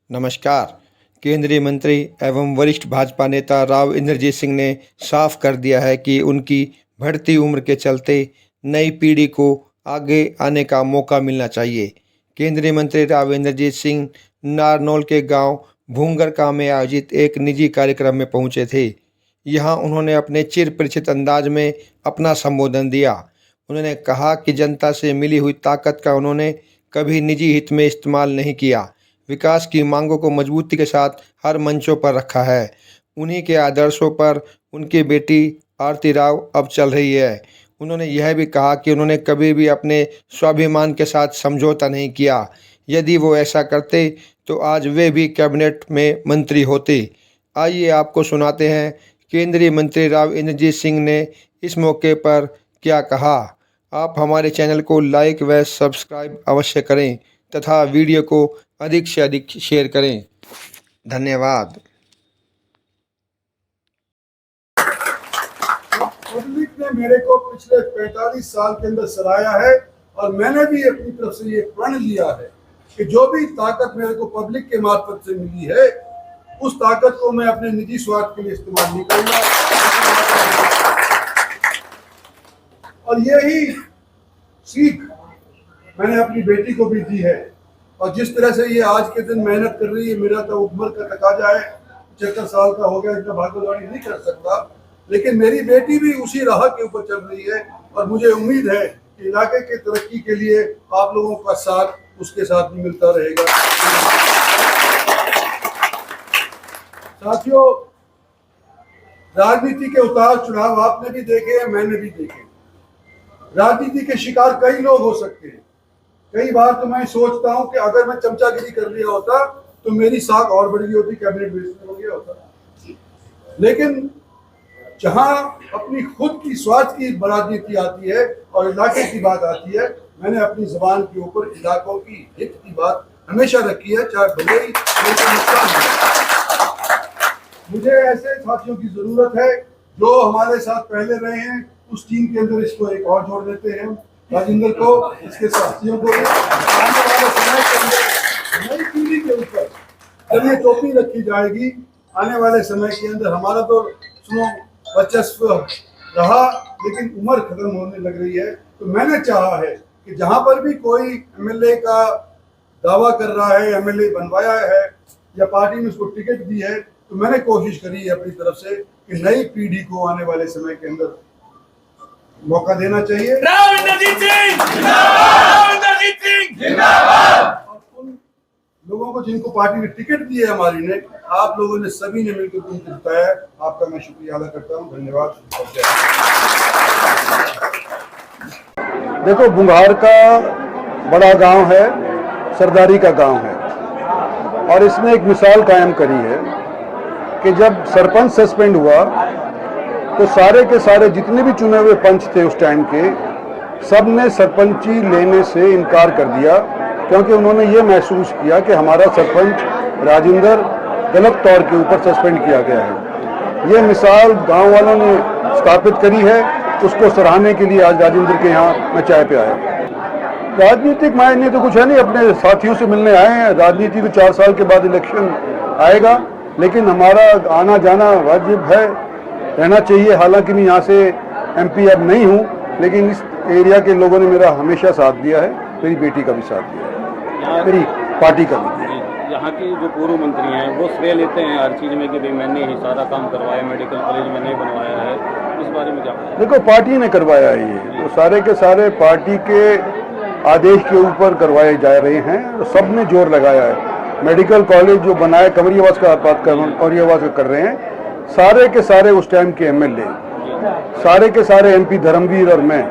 नमस्कार। केंद्रीय मंत्री एवं वरिष्ठ भाजपा नेता राव इंद्रजीत सिंह ने साफ कर दिया है कि उनकी बढ़ती उम्र के चलते नई पीढ़ी को आगे आने का मौका मिलना चाहिए। केंद्रीय मंत्री राव इंद्रजीत सिंह नारनौल के गांव भूंगरका में आयोजित एक निजी कार्यक्रम में पहुंचे थे। यहां उन्होंने अपने चिर परिचित अंदाज में अपना संबोधन दिया। उन्होंने कहा कि जनता से मिली हुई ताकत का उन्होंने कभी निजी हित में इस्तेमाल नहीं किया। विकास की मांगों को मजबूती के साथ हर मंचों पर रखा है। उन्हीं के आदर्शों पर उनकी बेटी आरती राव अब चल रही है। उन्होंने यह भी कहा कि उन्होंने कभी भी अपने स्वाभिमान के साथ समझौता नहीं किया। यदि वो ऐसा करते तो आज वे भी कैबिनेट में मंत्री होते। आइए आपको सुनाते हैं केंद्रीय मंत्री राव इंद्रजीत सिंह ने इस मौके पर क्या कहा। आप हमारे चैनल को लाइक व सब्सक्राइब अवश्य करें तथा वीडियो को अधिक से अधिक शेयर करें। धन्यवाद। पब्लिक ने मेरे को पिछले 45 साल के अंदर सराहा है और मैंने भी अपनी तरफ से ये प्रण लिया है कि जो भी ताकत मेरे को पब्लिक के मार्फत से मिली है उस ताकत को मैं अपने निजी स्वार्थ के लिए इस्तेमाल नहीं करूंगा। और यही सीख मैंने अपनी बेटी को भी दी है। और जिस तरह से ये आज के दिन मेहनत कर रही है, मेरा तो उम्र का तकाजा है, 75 साल का हो गया, इतना भागदौड़ी नहीं कर सकता, लेकिन मेरी बेटी भी उसी राह के ऊपर चल रही है और मुझे उम्मीद है कि इलाके के तरक्की के लिए आप लोगों का साथ उसके साथ भी मिलता रहेगा। साथियों, राजनीति के उतार चढ़ाव आपने भी देखे हैं, मैंने भी देखे। राजनीति के शिकार कई लोग हो सकते हैं। कई बार तो मैं सोचता हूं कि अगर मैं चमचागिरी कर लिया होता तो मेरी साख और बढ़ गई होती, कैबिनेट मिनिस्टर हो गया होता। लेकिन जहां अपनी खुद की स्वार्थ की राजनीति आती है और इलाके की बात आती है, मैंने अपनी जबान के ऊपर इलाकों की हित की बात हमेशा रखी है, चाहे भले ही नुकसान हो। मुझे ऐसे साथियों की जरूरत है जो हमारे साथ पहले रहे हैं। उस टीम के अंदर इसको एक और जोड़ देते हैं, राजेंद्र को, इसके साथियों को। आने वाले समय के अंदर नई पीढ़ी के ऊपर जब ये टोपी रखी जाएगी, आने वाले समय के अंदर हमारा तो सुनो वर्चस्व रहा, लेकिन उम्र खत्म होने लग रही है। तो मैंने चाहा है कि जहां पर भी कोई एमएलए का दावा कर रहा है, एमएलए बनवाया है या पार्टी ने उसको टिकट दी है, तो मैंने कोशिश करी है अपनी तरफ से कि नई पीढ़ी को आने वाले समय के अंदर मौका देना चाहिए। राव इंद्रजीत सिंह जिंदाबाद, इंद्रजीत सिंह जिंदाबाद। और उन लोगों को जिनको पार्टी ने टिकट दी है हमारी ने, आप लोगों ने सभी ने मिलकर उनको जिताया है, आपका मैं शुक्रिया अदा करता हूं। धन्यवाद। देखो, बुंगार का बड़ा गांव है, सरदारी का गांव है और इसने एक मिसाल कायम करी है कि जब सरपंच सस्पेंड हुआ तो सारे के सारे जितने भी चुने हुए पंच थे उस टाइम के, सब ने सरपंची लेने से इनकार कर दिया, क्योंकि उन्होंने ये महसूस किया कि हमारा सरपंच राजेंद्र गलत तौर के ऊपर सस्पेंड किया गया है। ये मिसाल गांव वालों ने स्थापित करी है, उसको सराहने के लिए आज राजेंद्र के यहाँ मैं चाय पे आया। राजनीतिक मायने तो कुछ है नहीं, अपने साथियों से मिलने आए हैं। राजनीति तो 4 साल के बाद इलेक्शन आएगा, लेकिन हमारा आना जाना वाजिब है, रहना चाहिए। हालांकि मैं यहाँ से एमपी अब नहीं हूँ, लेकिन इस एरिया के लोगों ने मेरा हमेशा साथ दिया है, मेरी बेटी का भी साथ दिया है, मेरी पार्टी का भी। यहाँ के जो पूर्व मंत्री हैं वो श्रेय लेते हैं हर चीज़ में कि भाई मैंने ही सारा काम करवाया, मेडिकल कॉलेज मैंने बनवाया है। इस बारे में क्या? देखो, पार्टी ने करवाया है, ये तो सारे के सारे पार्टी के आदेश के ऊपर करवाए जा रहे हैं, सब ने जोर लगाया है। मेडिकल कॉलेज जो बनाया कंवरियावास का बात कंवरियावास का कर रहे हैं, सारे के सारे उस टाइम के एमएलए, सारे के सारे एमपी धर्मवीर और मैं,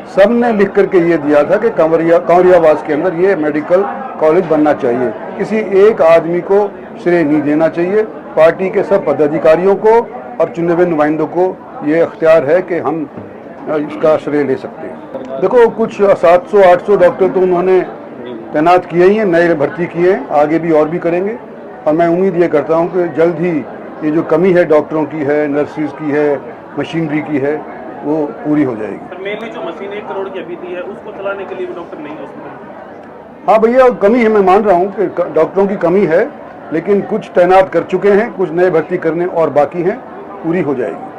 सब ने लिख करके ये दिया था कि कंवरियावास के अंदर ये मेडिकल कॉलेज बनना चाहिए। किसी एक आदमी को श्रेय नहीं देना चाहिए, पार्टी के सब पदाधिकारियों को और चुने हुए नुमाइंदों को ये अख्तियार है कि हम इसका श्रेय ले सकते हैं। देखो, कुछ 700-800 डॉक्टर तो उन्होंने तैनात किए ही हैं, नए भर्ती किए हैं, आगे भी और भी करेंगे। और मैं उम्मीद ये करता हूँ कि जल्द ही ये जो कमी है डॉक्टरों की है, नर्सिस की है, मशीनरी की है, वो पूरी हो जाएगी। मेनली जो मशीन 1 करोड़ की अभी दी है उसको चलाने के लिए भी डॉक्टर नहीं है उसमें। हाँ भैया, कमी है, मैं मान रहा हूँ कि डॉक्टरों की कमी है, लेकिन कुछ तैनात कर चुके हैं, कुछ नए भर्ती करने और बाकी हैं, पूरी हो जाएगी।